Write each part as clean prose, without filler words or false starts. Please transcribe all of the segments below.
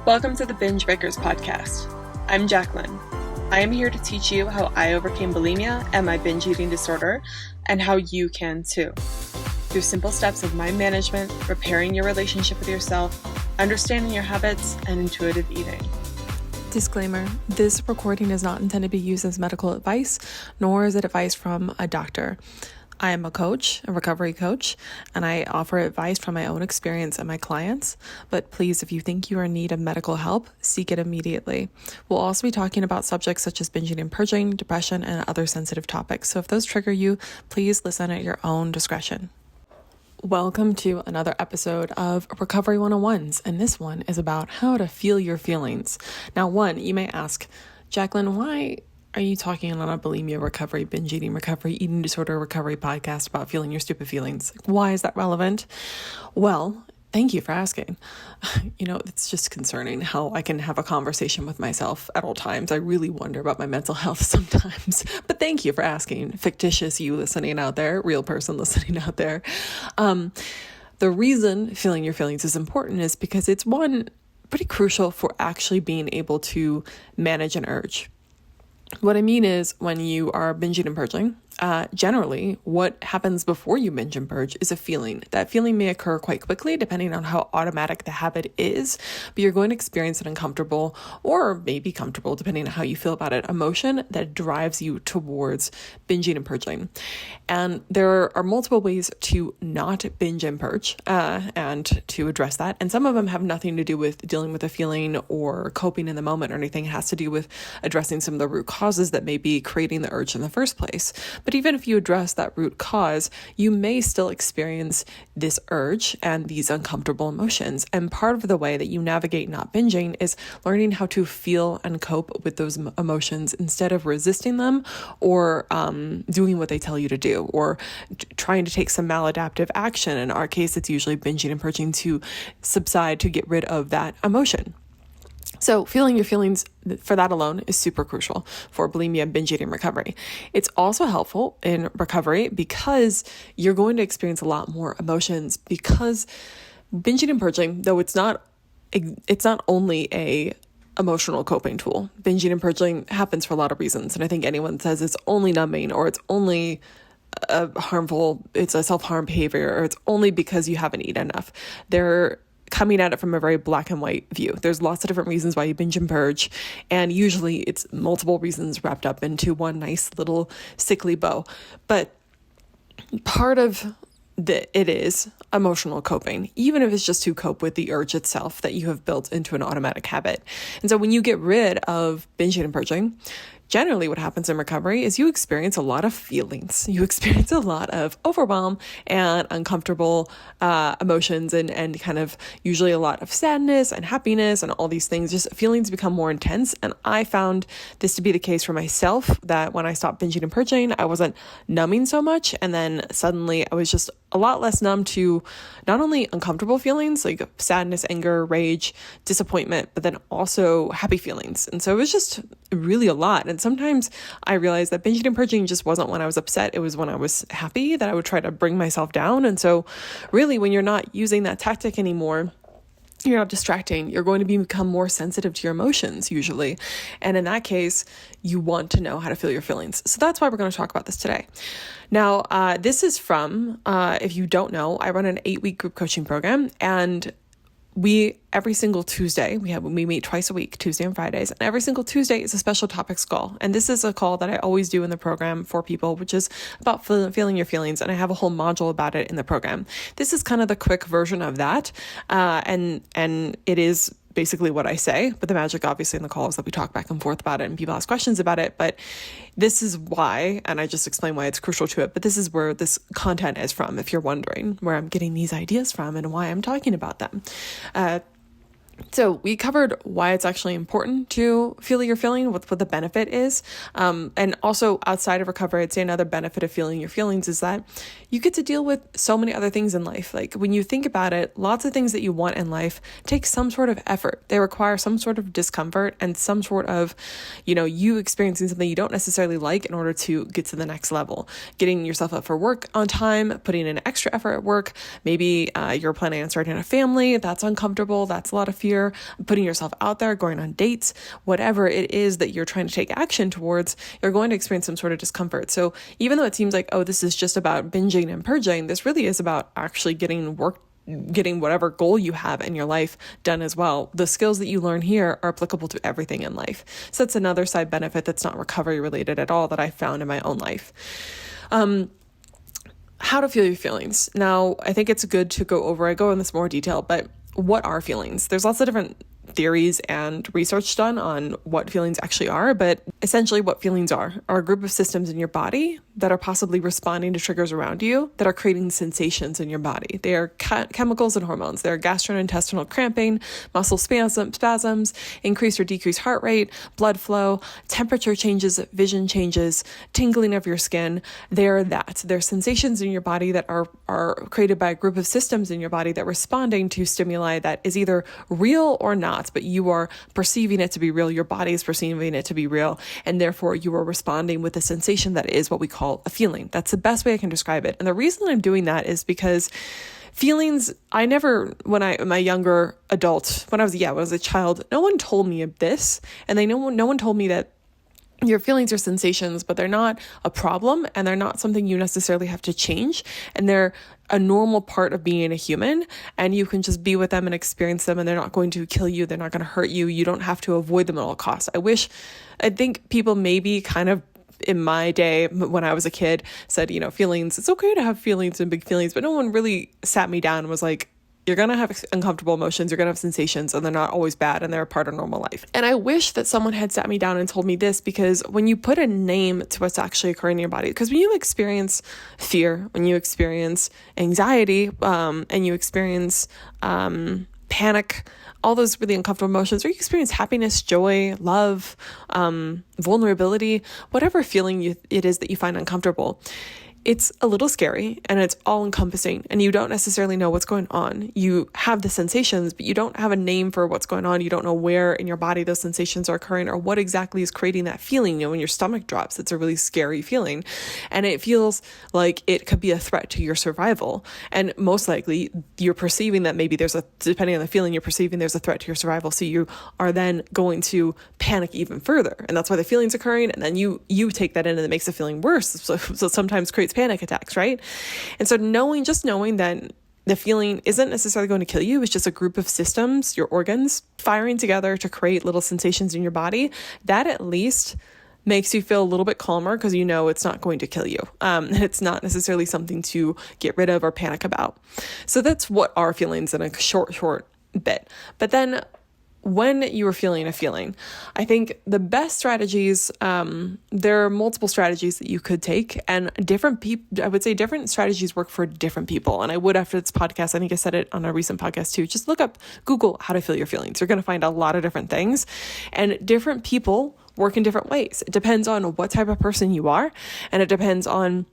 Welcome to the Binge Breakers podcast. I'm Jacqueline. I am here to teach you how I overcame bulimia and my binge eating disorder, and how you can too. Through simple steps of mind management, repairing your relationship with yourself, understanding your habits, and intuitive eating. Disclaimer, this recording is not intended to be used as medical advice, nor is it advice from a doctor. I am a coach, a recovery coach, and I offer advice from my own experience and my clients. But please, if you think you are in need of medical help, seek it immediately. We'll also be talking about subjects such as binging and purging, depression, and other sensitive topics. So if those trigger you, please listen at your own discretion. Welcome to another episode of Recovery 101s, and this one is about how to feel your feelings. Now, you may ask, Jacqueline, why are you talking on a bulimia recovery, binge eating recovery, eating disorder recovery podcast about feeling your stupid feelings? Why is that relevant? Well, thank you for asking. It's just concerning how I can have a conversation with myself at all times. I really wonder about my mental health sometimes, but thank you for asking. Fictitious you listening out there, real person listening out there. The reason feeling your feelings is important is because it's pretty crucial for actually being able to manage an urge. What I mean is when you are binging and purging, generally what happens before you binge and purge is a feeling. That feeling may occur quite quickly depending on how automatic the habit is, but you're going to experience an uncomfortable or maybe comfortable, depending on how you feel about it, emotion that drives you towards binging and purging. And there are multiple ways to not binge and purge and to address that. And some of them have nothing to do with dealing with a feeling or coping in the moment or anything. It has to do with addressing some of the root causes that may be creating the urge in the first place. But even if you address that root cause, you may still experience this urge and these uncomfortable emotions. And part of the way that you navigate not binging is learning how to feel and cope with those emotions instead of resisting them or doing what they tell you to do or trying to take some maladaptive action. In our case, it's usually binging and purging to subside, to get rid of that emotion. So feeling your feelings for that alone is super crucial for bulimia and binge eating recovery. It's also helpful in recovery because you're going to experience a lot more emotions, because binging and purging, though it's not only a emotional coping tool. Binging and purging happens for a lot of reasons. And I think anyone says it's only numbing or it's only it's a self-harm behavior or it's only because you haven't eaten enough. They're coming at it from a very black and white view. There's lots of different reasons why you binge and purge, and usually it's multiple reasons wrapped up into one nice little sickly bow. But part of it is emotional coping, even if it's just to cope with the urge itself that you have built into an automatic habit. And so when you get rid of binging and purging, generally what happens in recovery is you experience a lot of feelings. You experience a lot of overwhelm and uncomfortable emotions and kind of usually a lot of sadness and happiness and all these things. Just feelings become more intense. And I found this to be the case for myself, that when I stopped binging and purging, I wasn't numbing so much. And then suddenly I was just a lot less numb to not only uncomfortable feelings like sadness, anger, rage, disappointment, but then also happy feelings. And so it was just really a lot. And sometimes I realized that binging and purging just wasn't when I was upset. It was when I was happy that I would try to bring myself down. And so really, when you're not using that tactic anymore, you're not distracting, you're going to become more sensitive to your emotions usually. And in that case, you want to know how to feel your feelings. So that's why we're going to talk about this today. Now, this is from, if you don't know, I run an 8-week group coaching program, and every single Tuesday, we meet twice a week, Tuesday and Fridays, and every single Tuesday is a special topics call. And this is a call that I always do in the program for people, which is about feeling your feelings. And I have a whole module about it in the program. This is kind of the quick version of that. And it is basically what I say, but the magic obviously in the call is that we talk back and forth about it and people ask questions about it. But this is why, and I just explained why it's crucial to it, but this is where this content is from, if you're wondering where I'm getting these ideas from and why I'm talking about them. So we covered why it's actually important to feel your feeling, what the benefit is. And also outside of recovery, I'd say another benefit of feeling your feelings is that you get to deal with so many other things in life. Like when you think about it, lots of things that you want in life take some sort of effort. They require some sort of discomfort and some sort of, you experiencing something you don't necessarily like in order to get to the next level. Getting yourself up for work on time, putting in extra effort at work. Maybe you're planning on starting a family. That's uncomfortable. That's a lot of fear, putting yourself out there, going on dates, whatever it is that you're trying to take action towards, you're going to experience some sort of discomfort. So even though it seems like, oh, this is just about binging and purging, this really is about actually getting whatever goal you have in your life done as well. The skills that you learn here are applicable to everything in life. So that's another side benefit that's not recovery related at all that I found in my own life. How to feel your feelings. Now, I think it's good to I go in this more detail, but what are feelings? There's lots of different theories and research done on what feelings actually are, but essentially what feelings are a group of systems in your body that are possibly responding to triggers around you that are creating sensations in your body. They are chemicals and hormones. They are gastrointestinal cramping, muscle spasms, increase or decrease heart rate, blood flow, temperature changes, vision changes, tingling of your skin. They're sensations in your body that are created by a group of systems in your body that are responding to stimuli that is either real or not, but you are perceiving it to be real. Your body is perceiving it to be real, and therefore you are responding with a sensation that is what we call a feeling. That's the best way I can describe it. And the reason I'm doing that is because feelings, when I was a child, no one told me of this, and no one told me that your feelings are sensations, but they're not a problem, and they're not something you necessarily have to change, and they're a normal part of being a human, and you can just be with them and experience them, and they're not going to kill you, they're not going to hurt you, you don't have to avoid them at all costs. I think people maybe kind of in my day when I was a kid said, feelings, it's okay to have feelings and big feelings, but no one really sat me down and was like, you're going to have uncomfortable emotions, you're going to have sensations, and they're not always bad, and they're a part of normal life. And I wish that someone had sat me down and told me this, because when you put a name to what's actually occurring in your body, because when you experience fear, when you experience anxiety, and you experience panic, all those really uncomfortable emotions, or you experience happiness, joy, love, vulnerability, whatever feeling it is that you find uncomfortable, it's a little scary and it's all encompassing, and you don't necessarily know what's going on. You have the sensations, but you don't have a name for what's going on. You don't know where in your body those sensations are occurring or what exactly is creating that feeling. When your stomach drops, it's a really scary feeling, and it feels like it could be a threat to your survival. And most likely you're perceiving that maybe depending on the feeling, you're perceiving there's a threat to your survival. So you are then going to panic even further. And that's why the feeling's occurring. And then you take that in, and it makes the feeling worse. So sometimes creates panic attacks, right? And so knowing that the feeling isn't necessarily going to kill you, it's just a group of systems, your organs firing together to create little sensations in your body, that at least makes you feel a little bit calmer, because it's not going to kill you. It's not necessarily something to get rid of or panic about. So that's what are feelings in a short bit. But then when you are feeling a feeling, I think the best strategies, there are multiple strategies that you could take, and I would say different strategies work for different people. And I would, after this podcast, I think I said it on a recent podcast too, just Google how to feel your feelings. You're going to find a lot of different things, and different people work in different ways. It depends on what type of person you are, and it depends on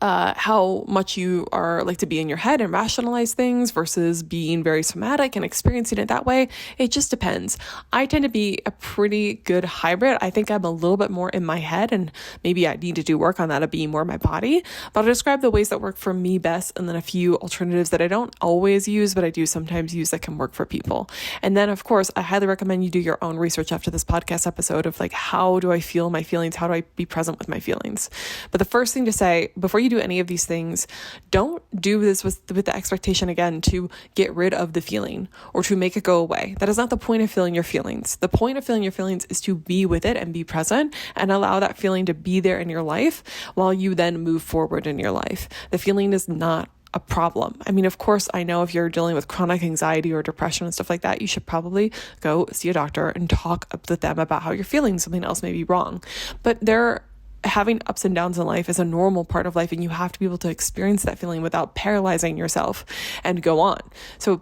how much you are like to be in your head and rationalize things versus being very somatic and experiencing it that way. It just depends. I tend to be a pretty good hybrid. I think I'm a little bit more in my head, and maybe I need to do work on that of being more in my body, but I'll describe the ways that work for me best, and then a few alternatives that I don't always use, but I do sometimes use that can work for people. And then of course, I highly recommend you do your own research after this podcast episode of like, how do I feel my feelings? How do I be present with my feelings? But the first thing to say before you do any of these things, don't do this with the expectation again to get rid of the feeling or to make it go away. That is not the point of feeling your feelings. The point of feeling your feelings is to be with it and be present and allow that feeling to be there in your life while you then move forward in your life. The feeling is not a problem. I mean, of course, I know if you're dealing with chronic anxiety or depression and stuff like that, you should probably go see a doctor and talk with them about how you're feeling. Something else may be wrong. But having ups and downs in life is a normal part of life, and you have to be able to experience that feeling without paralyzing yourself and go on. So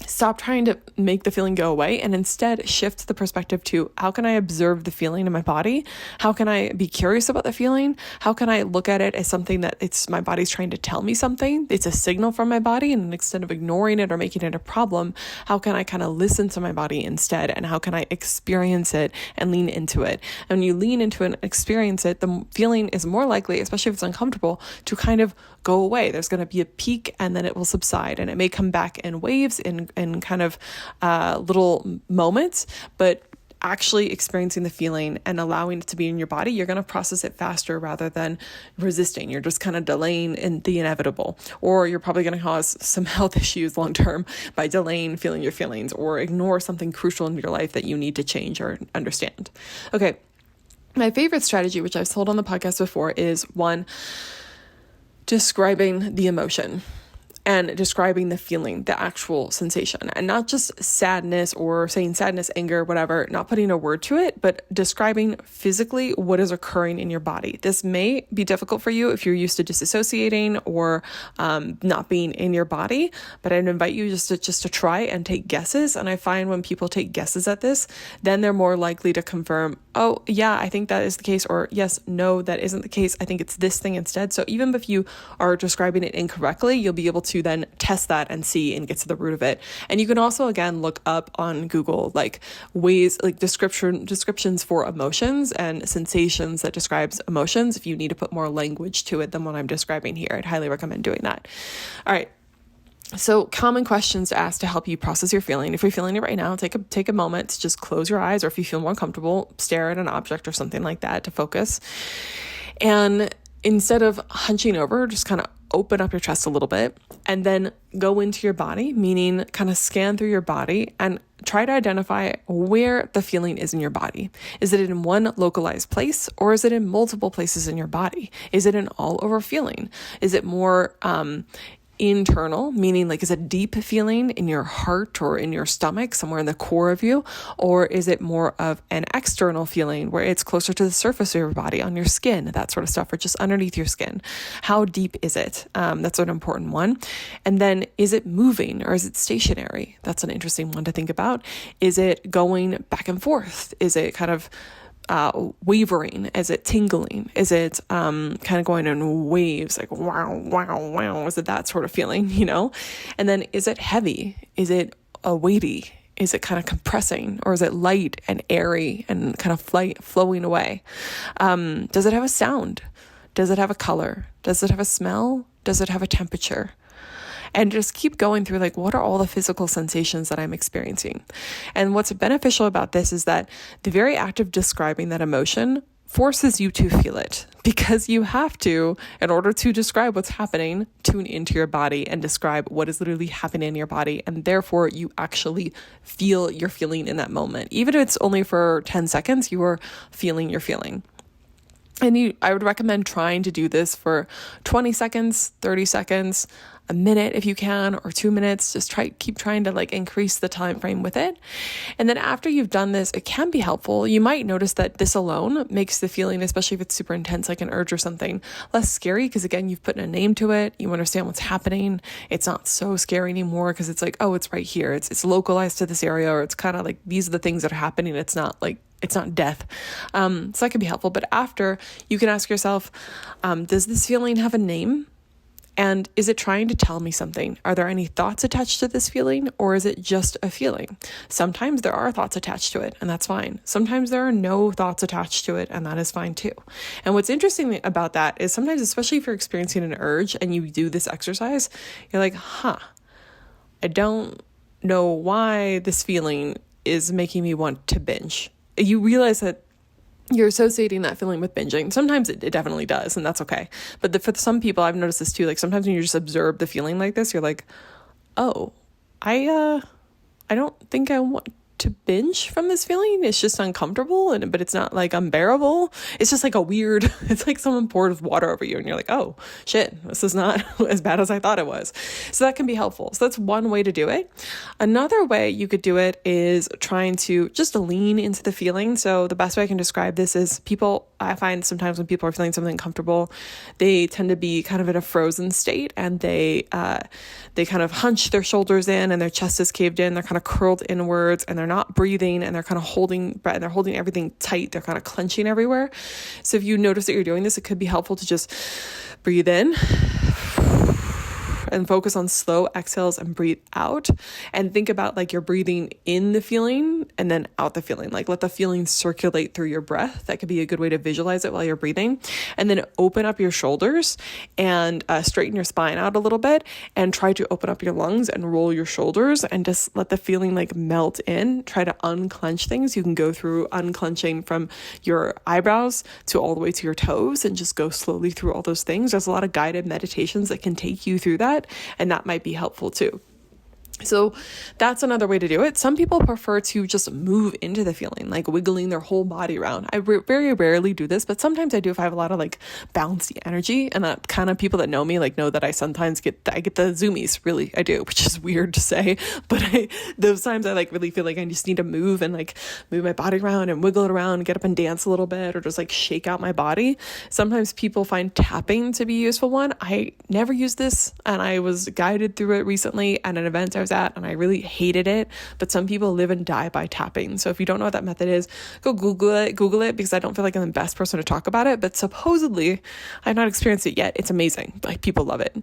stop trying to make the feeling go away, and instead shift the perspective to, how can I observe the feeling in my body? How can I be curious about the feeling? How can I look at it as something that my body's trying to tell me something? It's a signal from my body, and instead of ignoring it or making it a problem, how can I kind of listen to my body instead? And how can I experience it and lean into it? And when you lean into it and experience it, the feeling is more likely, especially if it's uncomfortable, to kind of go away. There's going to be a peak, and then it will subside, and it may come back in waves, in in kind of little moments, but actually experiencing the feeling and allowing it to be in your body, you're going to process it faster rather than resisting. You're just kind of delaying in the inevitable, or you're probably going to cause some health issues long term by delaying feeling your feelings, or ignore something crucial in your life that you need to change or understand. Okay. My favorite strategy, which I've told on the podcast before, is one, describing the emotion and describing the feeling, the actual sensation, and not just sadness or saying sadness, anger, whatever, not putting a word to it, but describing physically what is occurring in your body. This may be difficult for you if you're used to disassociating or not being in your body, but I'd invite you just to try and take guesses. And I find when people take guesses at this, then they're more likely to confirm, oh yeah, I think that is the case, or yes, no, that isn't the case. I think it's this thing instead. So even if you are describing it incorrectly, you'll be able to then test that and see and get to the root of it. And you can also, again, look up on Google, like ways, like descriptions for emotions and sensations that describes emotions. If you need to put more language to it than what I'm describing here, I'd highly recommend doing that. All right. So common questions to ask to help you process your feeling. If you're feeling it right now, take a moment to just close your eyes, or if you feel more comfortable, stare at an object or something like that to focus. And instead of hunching over, just kind of open up your chest a little bit and then go into your body, meaning kind of scan through your body and try to identify where the feeling is in your body. Is it in one localized place, or is it in multiple places in your body? Is it an all over feeling? Is it more internal, meaning like is it deep feeling in your heart or in your stomach, somewhere in the core of you? Or is it more of an external feeling where it's closer to the surface of your body, on your skin, that sort of stuff, or just underneath your skin? How deep is it? That's an important one. And then, is it moving or is it stationary? That's an interesting one to think about. Is it going back and forth? Is it kind of wavering? Is it tingling? Is it kind of going in waves, like wow, wow, wow? Is it that sort of feeling, And then, is it heavy? Is it weighty? Is it kind of compressing, or is it light and airy and kind of flowing away? Does it have a sound? Does it have a color? Does it have a smell? Does it have a temperature? And just keep going through, like, what are all the physical sensations that I'm experiencing? And what's beneficial about this is that the very act of describing that emotion forces you to feel it, because you have to, in order to describe what's happening, tune into your body and describe what is literally happening in your body. And therefore, you actually feel your feeling in that moment. Even if it's only for 10 seconds, you are feeling your feeling. And I would recommend trying to do this for 20 seconds, 30 seconds, a minute if you can, or 2 minutes. Just keep trying to like increase the time frame with it. And then after you've done this, it can be helpful. You might notice that this alone makes the feeling, especially if it's super intense, like an urge or something, less scary, because again, you've put a name to it. You understand what's happening. It's not so scary anymore because it's like, oh, it's right here. It's localized to this area, or it's kind of like, these are the things that are happening. It's not death. So that can be helpful. But after, you can ask yourself, does this feeling have a name? And is it trying to tell me something? Are there any thoughts attached to this feeling, or is it just a feeling? Sometimes there are thoughts attached to it, and that's fine. Sometimes there are no thoughts attached to it, and that is fine too. And what's interesting about that is sometimes, especially if you're experiencing an urge and you do this exercise, you're like, I don't know why this feeling is making me want to binge. You realize that you're associating that feeling with binging. Sometimes it definitely does, and that's okay. But for some people, I've noticed this too. Like sometimes when you just observe the feeling like this, you're like, oh, I don't think I want to binge from this feeling. It's just uncomfortable, but it's not like unbearable. It's just like it's like someone poured water over you and you're like, oh shit, this is not as bad as I thought it was. So that can be helpful. So that's one way to do it. Another way you could do it is trying to just lean into the feeling. So the best way I can describe this is I find sometimes when people are feeling something uncomfortable, they tend to be kind of in a frozen state, and they kind of hunch their shoulders in and their chest is caved in. They're kind of curled inwards and they're not breathing, and they're kind of holding everything tight. They're kind of clenching everywhere. So if you notice that you're doing this, it could be helpful to just breathe in and focus on slow exhales and breathe out, and think about like you're breathing in the feeling and then out the feeling. Like let the feeling circulate through your breath. That could be a good way to visualize it while you're breathing. And then open up your shoulders and straighten your spine out a little bit, and try to open up your lungs and roll your shoulders and just let the feeling like melt in. Try to unclench things. You can go through unclenching from your eyebrows to all the way to your toes and just go slowly through all those things. There's a lot of guided meditations that can take you through that, and that might be helpful too. So that's another way to do it. Some people prefer to just move into the feeling, like wiggling their whole body around. I very rarely do this, but sometimes I do if I have a lot of like bouncy energy, and that kind of people that know me like know that I sometimes get the zoomies. Really, I do, which is weird to say, but those times I like really feel like I just need to move and like move my body around and wiggle it around and get up and dance a little bit, or just like shake out my body. Sometimes people find tapping to be a useful one. I never used this, and I was guided through it recently at an event I was at, and I really hated it, but some people live and die by tapping. So if you don't know what that method is, go Google it, because I don't feel like I'm the best person to talk about it, but supposedly I've not experienced it yet. It's amazing. Like people love it.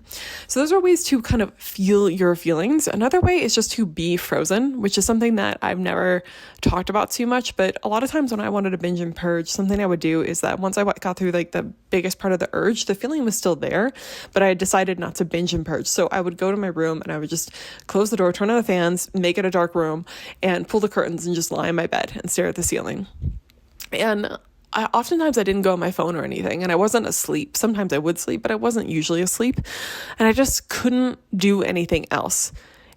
So those are ways to kind of feel your feelings. Another way is just to be frozen, which is something that I've never talked about too much, but a lot of times when I wanted to binge and purge, something I would do is that once I got through like the biggest part of the urge, the feeling was still there, but I had decided not to binge and purge. So I would go to my room and I would just close the door, turn on the fans, make it a dark room, and pull the curtains and just lie in my bed and stare at the ceiling. And oftentimes I didn't go on my phone or anything, and I wasn't asleep. Sometimes I would sleep, but I wasn't usually asleep, and I just couldn't do anything else.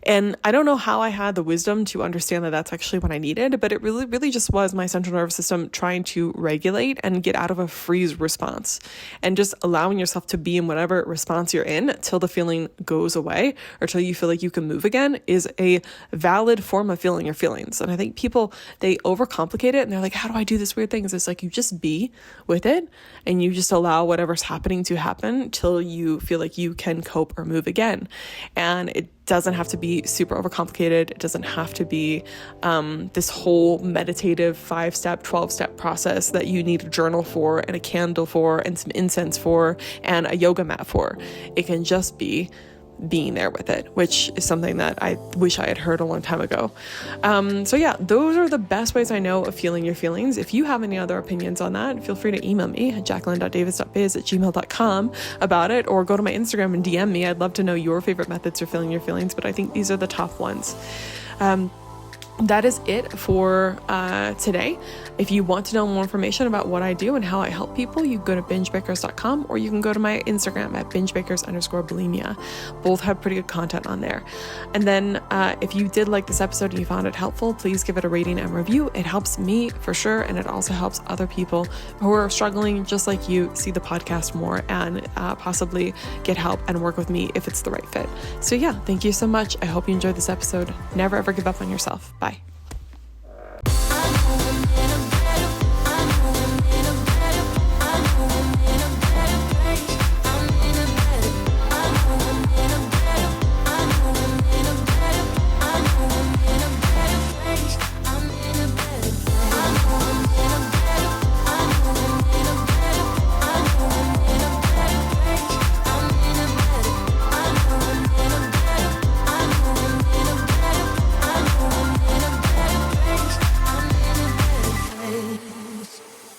And I don't know how I had the wisdom to understand that that's actually what I needed, but it really just was my central nervous system trying to regulate and get out of a freeze response, and just allowing yourself to be in whatever response you're in till the feeling goes away or till you feel like you can move again is a valid form of feeling your feelings. And I think people, they overcomplicate it and they're like, how do I do this weird thing? It's like you just be with it and you just allow whatever's happening to happen till you feel like you can cope or move again. And it doesn't have to be super overcomplicated. It doesn't have to be this whole meditative 5-step, 12-step process that you need a journal for and a candle for and some incense for and a yoga mat for. It can just be being there with it, which is something that I wish I had heard a long time ago. So yeah, those are the best ways I know of feeling your feelings. If you have any other opinions on that, feel free to email me at jacqueline.davis.biz@gmail.com about it, or go to my Instagram and DM me. I'd love to know your favorite methods for feeling your feelings, but I think these are the top ones. That is it for today. If you want to know more information about what I do and how I help people, you can go to bingebreakers.com, or you can go to my Instagram at bingebreakers_bulimia. Both have pretty good content on there. And then if you did like this episode and you found it helpful, please give it a rating and review. It helps me for sure, and it also helps other people who are struggling just like you see the podcast more and possibly get help and work with me if it's the right fit. So yeah, thank you so much. I hope you enjoyed this episode. Never ever give up on yourself. Bye.